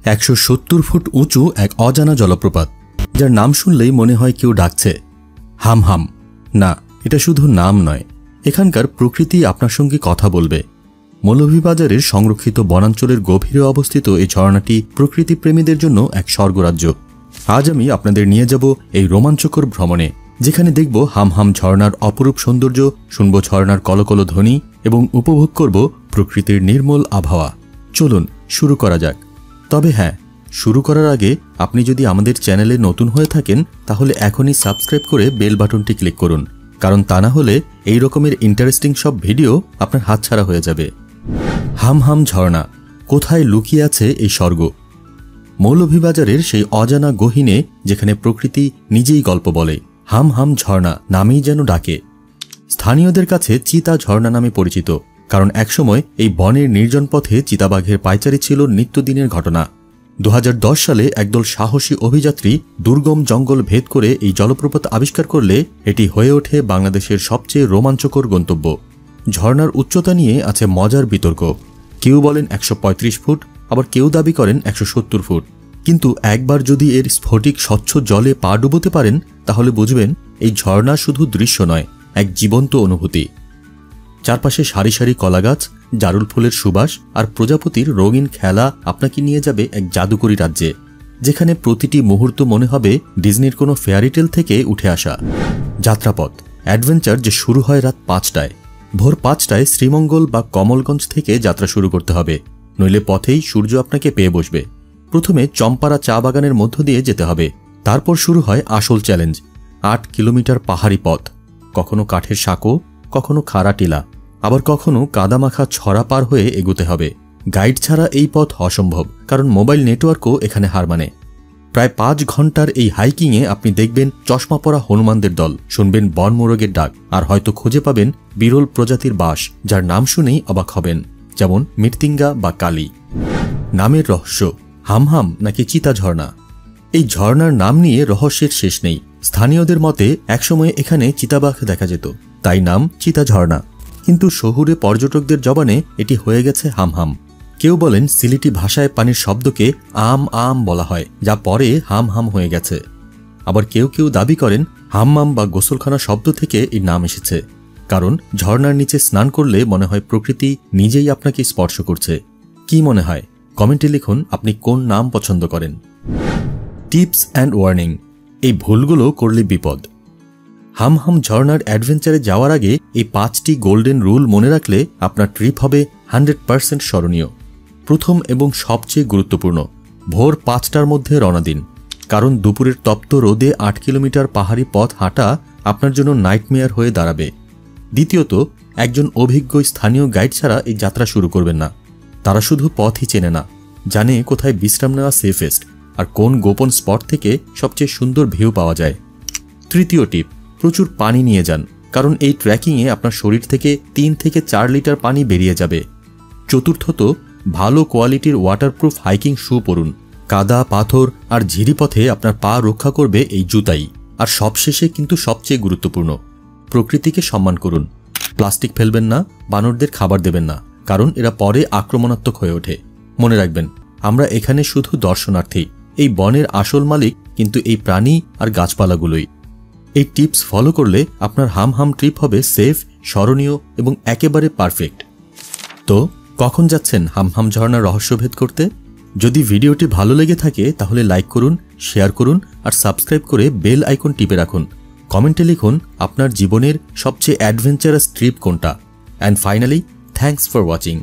170 foot উঁচু এক অজানা জলপ্রপাত, যার নাম শুনলেই মনে হয় কেউ ডাকছে হামহাম। না, এটা শুধু নাম নয়, এখানকার প্রকৃতি আপনার সঙ্গে কথা বলবে। মৌলভীবাজারের সংরক্ষিত বনাঞ্চলের গভীরে অবস্থিত এই ঝর্ণাটি প্রকৃতি প্রেমীদের জন্য এক স্বর্গরাজ্য। আজ আমি আপনাদের নিয়ে যাব এই রোমাঞ্চকর ভ্রমণে, যেখানে দেখব হামহাম ঝর্ণার অপরূপ সৌন্দর্য, শুনব ঝর্ণার কলকল ধ্বনি এবং উপভোগ করব প্রকৃতির নির্মল আবহাওয়া। চলুন শুরু করা যাক। তবে হ্যাঁ, শুরু করার আগে আপনি যদি আমাদের চ্যানেলে নতুন হয়ে থাকেন তাহলে এখনই সাবস্ক্রাইব করে বেল বাটনটি ক্লিক করুন, কারণ তা না হলে এই রকমের ইন্টারেস্টিং সব ভিডিও আপনার হাতছাড়া হয়ে যাবে। হামহাম ঝর্ণা, কোথায় লুকিয়ে আছে এই স্বর্গ? মৌলভীবাজারের সেই অজানা গহীনে, যেখানে প্রকৃতি নিজেই গল্প বলে। হামহাম ঝর্ণা নামেই যেন ডাকে। স্থানীয়দের কাছে চিতা ঝর্ণা নামে পরিচিত, কারণ একসময় এই বনের নির্জন পথে চিতাবাঘের পায়চারি ছিল নিত্যদিনের ঘটনা। 2010 সালে একদল সাহসী অভিযাত্রী দুর্গম জঙ্গল ভেদ করে এই জলপ্রপাত আবিষ্কার করলে এটি হয়ে ওঠে বাংলাদেশের সবচেয়ে রোমাঞ্চকর গন্তব্য। ঝর্ণার উচ্চতা নিয়ে আছে মজার বিতর্ক। কেউ বলেন 135 ফুট, আবার কেউ দাবি করেন 170 ফুট। কিন্তু একবার যদি এর স্ফটিক স্বচ্ছ জলে পা ডুবোতে পারেন তাহলে বুঝবেন এই ঝর্ণা শুধু দৃশ্য নয়, এক জীবন্ত অনুভূতি। চারপাশে সারি সারি কলাগাছ, জারুল ফুলের সুবাস আর প্রজাপতির রঙিন খেলা আপনাকে নিয়ে যাবে এক জাদুকরী রাজ্যে, যেখানে প্রতিটি মুহূর্ত মনে হবে ডিজনির কোনো ফেয়ারিটেল থেকে উঠে আসা। যাত্রাপথ অ্যাডভেঞ্চার যে শুরু হয় রাত 5টায়। ভোর 5টায় শ্রীমঙ্গল বা কমলগঞ্জ থেকে যাত্রা শুরু করতে হবে, নইলে পথেই সূর্য আপনাকে পেয়ে বসবে। প্রথমে চম্পারা চা বাগানের মধ্য দিয়ে যেতে হবে, তারপর শুরু হয় আসল চ্যালেঞ্জ। 8 কিলোমিটার পাহাড়ি পথ, কখনো কাঠের সাঁকো, কখনো খাড়া টিলা, আবার কখনো কাদামাখা ছড়া পার হয়ে এগোতে হবে। গাইড ছাড়া এই পথ অসম্ভব, কারণ মোবাইল নেটওয়ার্কও এখানে হার মানে। প্রায় 5 ঘন্টার এই হাইকিংয়ে আপনি দেখবেন চশমা পরা হনুমানদের দল, শুনবেন বনমোরগের ডাক, আর হয়তো খুঁজে পাবেন বিরল প্রজাতির বাস, যার নাম শুনেই অবাক হবেন, যেমন মৃত্যিঙ্গা বা কালী। নামের রহস্য, হামহাম নাকি চিতা ঝর্ণা? এই ঝর্ণার নাম নিয়ে রহস্যের শেষ নেই। স্থানীয়দের মতে একসময় এখানে চিতাবাঘ দেখা যেত, তাই নাম চিতা ঝর্ণা। কিন্তু শহুরে পর্যটকদের জবানে এটি হয়ে গেছে হামহাম। কেউ বলেন সিলেটি ভাষায় পানির শব্দকে আম আম বলা হয়, যা পরে হামহাম হয়ে গেছে। আবার কেউ কেউ দাবি করেন হাম্মাম বা গোসলখানা শব্দ থেকে এই নাম এসেছে, কারণ ঝর্ণার নিচে স্নান করলে মনে হয় প্রকৃতি নিজেই আপনাকে স্পর্শ করছে। কি মনে হয়? কমেন্টে লিখুন আপনি কোন নাম পছন্দ করেন। টিপস অ্যান্ড ওয়ার্নিং, এই ভুলগুলো করলে বিপদ। হামহাম ঝর্ণার অ্যাডভেঞ্চারে যাওয়ার আগে এই 5টি গোল্ডেন রুল মনে রাখলে আপনার ট্রিপ হবে 100% স্মরণীয়। প্রথম এবং সবচেয়ে গুরুত্বপূর্ণ, ভোর 5টার মধ্যে রওনা দিন, কারণ দুপুরের তপ্ত রোদে 8 কিলোমিটার পাহাড়ি পথ হাঁটা আপনার জন্য নাইটমেয়ার হয়ে দাঁড়াবে। দ্বিতীয়ত, একজন অভিজ্ঞ স্থানীয় গাইড ছাড়া এই যাত্রা শুরু করবেন না। তারা শুধু পথই চেনে না, জানে কোথায় বিশ্রাম নেওয়া সেফেস্ট আর কোন গোপন স্পট থেকে সবচেয়ে সুন্দর ভিউ পাওয়া যায়। তৃতীয় টিপ, প্রচুর পানি নিয়ে যান, কারণ এই ট্রেকিংয়ে আপনার শরীর থেকে 3 থেকে 4 লিটার পানি বেরিয়ে যাবে। চতুর্থত, ভালো কোয়ালিটির ওয়াটারপ্রুফ হাইকিং শু পরুন। কাদা, পাথর আর ঝিরিপথে আপনার পা রক্ষা করবে এই জুতাই। আর সবশেষে কিন্তু সবচেয়ে গুরুত্বপূর্ণ, প্রকৃতিকে সম্মান করুন। প্লাস্টিক ফেলবেন না, বানরদের খাবার দেবেন না, কারণ এরা পরে আক্রমণাত্মক হয়ে ওঠে। মনে রাখবেন, আমরা এখানে শুধু দর্শনার্থী, এই বনের আসল মালিক কিন্তু এই প্রাণী আর গাছপালাগুলোই। এই টিপস ফলো করলে আপনার হামহাম ট্রিপ হবে সেফ, স্মরণীয় এবং একেবারে পারফেক্ট। তো কখন যাচ্ছেন হামহাম ঝর্ণার রহস্যভেদ করতে? যদি ভিডিওটি ভালো লেগে থাকে তাহলে লাইক করুন, শেয়ার করুন আর সাবস্ক্রাইব করে বেল আইকন টিপে রাখুন। কমেন্টে লিখুন আপনার জীবনের সবচেয়ে অ্যাডভেঞ্চারাস ট্রিপ কোনটা। And finally, thanks for watching.